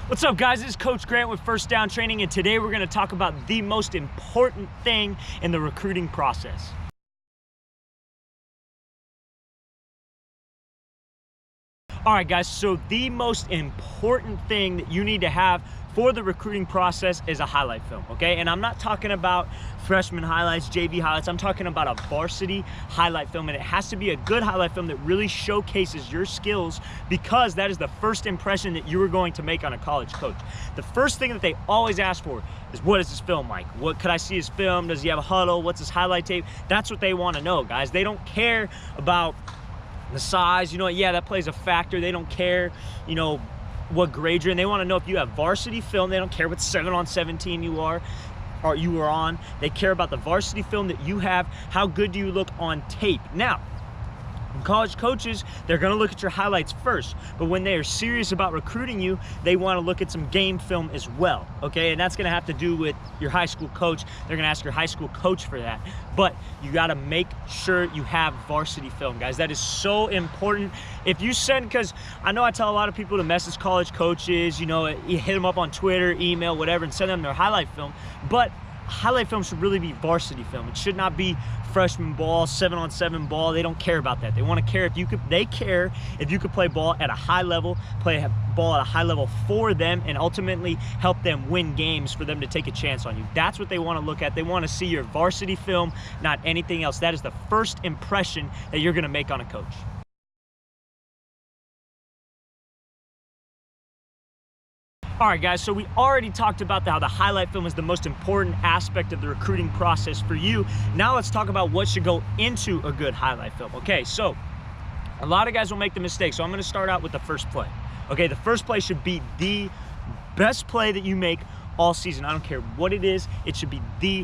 What's up, guys? This is Coach Grant with First Down Training, and today we're going to talk about the most important thing in the recruiting process. All right, guys, so the most important thing that you need to have for the recruiting process is a highlight film, okay? And I'm not talking about freshman highlights, JV highlights. I'm talking about a varsity highlight film, and it has to be a good highlight film that really showcases your skills, because that is the first impression that you are going to make on a college coach. The first thing that they always ask for is, what is his film like? What could I see his film? Does he have a huddle? What's his highlight tape? That's what they want to know, guys. They don't care about the size, yeah, that plays a factor. They don't care, what grade you're in. They want to know if you have varsity film. They don't care what 7-on-7 team you are or you are on. They care about the varsity film that you have. How good do you look on tape? Now, college coaches, they're going to look at your highlights first, but when they are serious about recruiting you, they want to look at some game film as well, okay? And that's going to have to do with your high school coach. They're going to ask your high school coach for that, but you got to make sure you have varsity film, guys. That is so important. If you send, because I know I tell a lot of people to message college coaches, you hit them up on Twitter, email, whatever, and send them their highlight film, but highlight film should really be varsity film. It should not be freshman ball, 7-on-7 ball. They don't care about that. They want to care if you could, they care if you could play ball at a high level, play ball at a high level for them, and ultimately help them win games for them to take a chance on you. That's what they want to look at. They want to see your varsity film, not anything else. That is the first impression that you're going to make on a coach. All right, guys, so we already talked about how the highlight film is the most important aspect of the recruiting process for you. Now let's talk about what should go into a good highlight film. Okay, so a lot of guys will make the mistake, so I'm going to start out with the first play. Okay, the first play should be the best play that you make all season. I don't care what it is. It should be the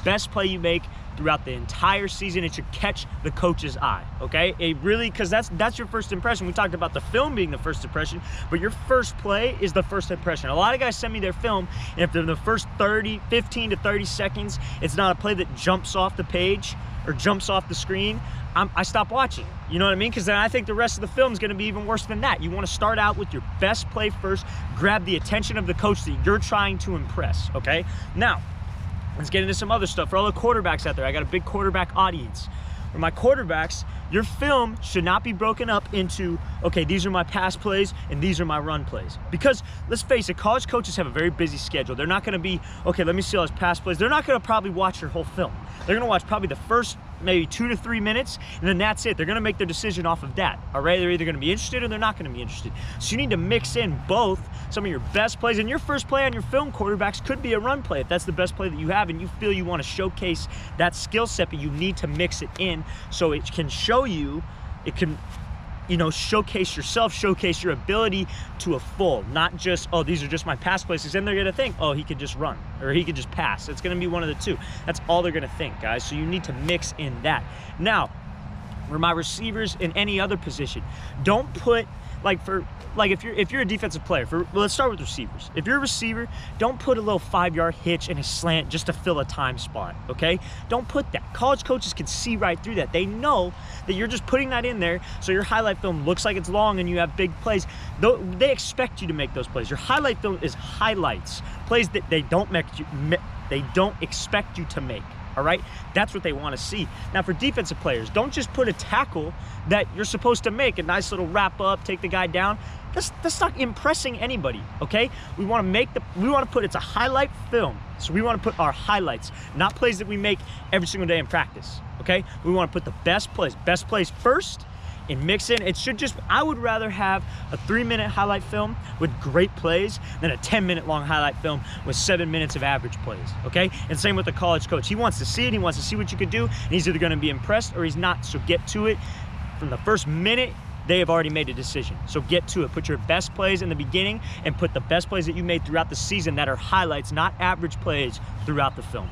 best play you make throughout the entire season. It should catch the coach's eye, okay? It really, because that's your first impression. We talked about the film being the first impression, but your first play is the first impression. A lot of guys send me their film, and if they're in the first 15 to 30 seconds, it's not a play that jumps off the page or jumps off the screen, I stop watching. You know what I mean? Because then I think the rest of the film is going to be even worse than that. You want to start out with your best play first, grab the attention of the coach that you're trying to impress, okay? Now, let's get into some other stuff. For all the quarterbacks out there, I got a big quarterback audience. For my quarterbacks, your film should not be broken up into, okay, these are my pass plays and these are my run plays. Because let's face it, college coaches have a very busy schedule. They're not going to be, okay, let me see all his pass plays. They're not going to probably watch your whole film. They're going to watch probably the first maybe 2 to 3 minutes, and then that's it. They're going to make their decision off of that, all right? They're either going to be interested or they're not going to be interested. So you need to mix in both some of your best plays, and your first play on your film quarterbacks could be a run play if that's the best play that you have and you feel you want to showcase that skill set, but you need to mix it in so it can show you, it can, showcase yourself, showcase your ability to a full, not just, oh, these are just my pass plays. Then they're going to think, oh, he could just run or he could just pass. It's going to be one of the two. That's all they're going to think, guys. So you need to mix in that. Now, for my receivers in any other position, don't put, if you're a defensive player, let's start with receivers. If you're a receiver, don't put a little 5-yard hitch and a slant just to fill a time spot, okay? Don't put that. College coaches can see right through that. They know that you're just putting that in there so your highlight film looks like it's long and you have big plays. They expect you to make those plays. Your highlight film is highlights, plays that they don't expect you to make. All right, that's what they want to see. Now, for defensive players, don't just put a tackle that you're supposed to make, a nice little wrap up, take the guy down. That's not impressing anybody, okay? We want to put, it's a highlight film. So we want to put our highlights, not plays that we make every single day in practice, okay? We want to put the best plays first, and mix in. It should just, I would rather have a 3-minute highlight film with great plays than a 10-minute long highlight film with 7 minutes of average plays, okay? And same with the college coach. He wants to see it, he wants to see what you could do, and he's either gonna be impressed or he's not. So get to it. From the first minute, they have already made a decision. So get to it. Put your best plays in the beginning and put the best plays that you made throughout the season that are highlights, not average plays, throughout the film.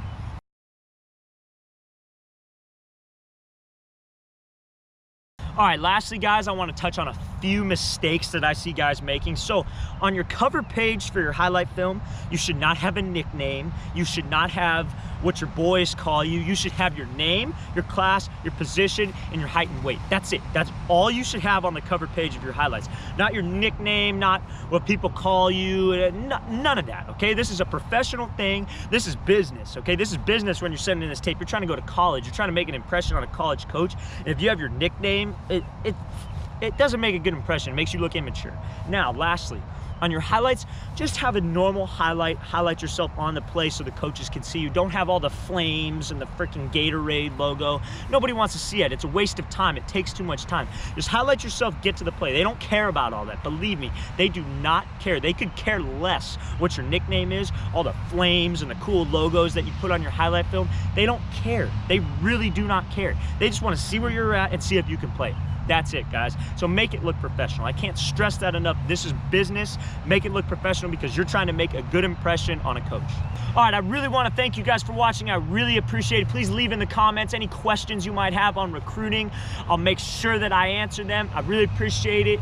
All right, lastly, guys, I want to touch on a few mistakes that I see guys making. So on your cover page for your highlight film, you should not have a nickname. You should not have what your boys call you. You should have your name, your class, your position, and your height and weight. That's it. That's all you should have on the cover page of your highlights. Not your nickname, not what people call you, none of that, okay? This is a professional thing. This is business, okay? This is business when you're sending in this tape. You're trying to go to college. You're trying to make an impression on a college coach. And if you have your nickname, it doesn't make a good impression. It makes you look immature. Now, lastly, on your highlights, just have a normal highlight yourself on the play so the coaches can see you. Don't have all the flames and the freaking Gatorade logo. Nobody wants to see it. It's a waste of time. It takes too much time. Just highlight yourself, get to the play. They don't care about all that. Believe me, they do not care. They could care less what your nickname is, all the flames and the cool logos that you put on your highlight film. They don't care. They really do not care. They just want to see where you're at and see if you can play. That's it, guys. So make it look professional. I can't stress that enough. This is business. Make it look professional because you're trying to make a good impression on a coach. All right, I really want to thank you guys for watching. I really appreciate it. Please leave in the comments any questions you might have on recruiting. I'll make sure that I answer them. I really appreciate it.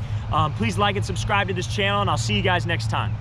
Please like and subscribe to this channel, and I'll see you guys next time.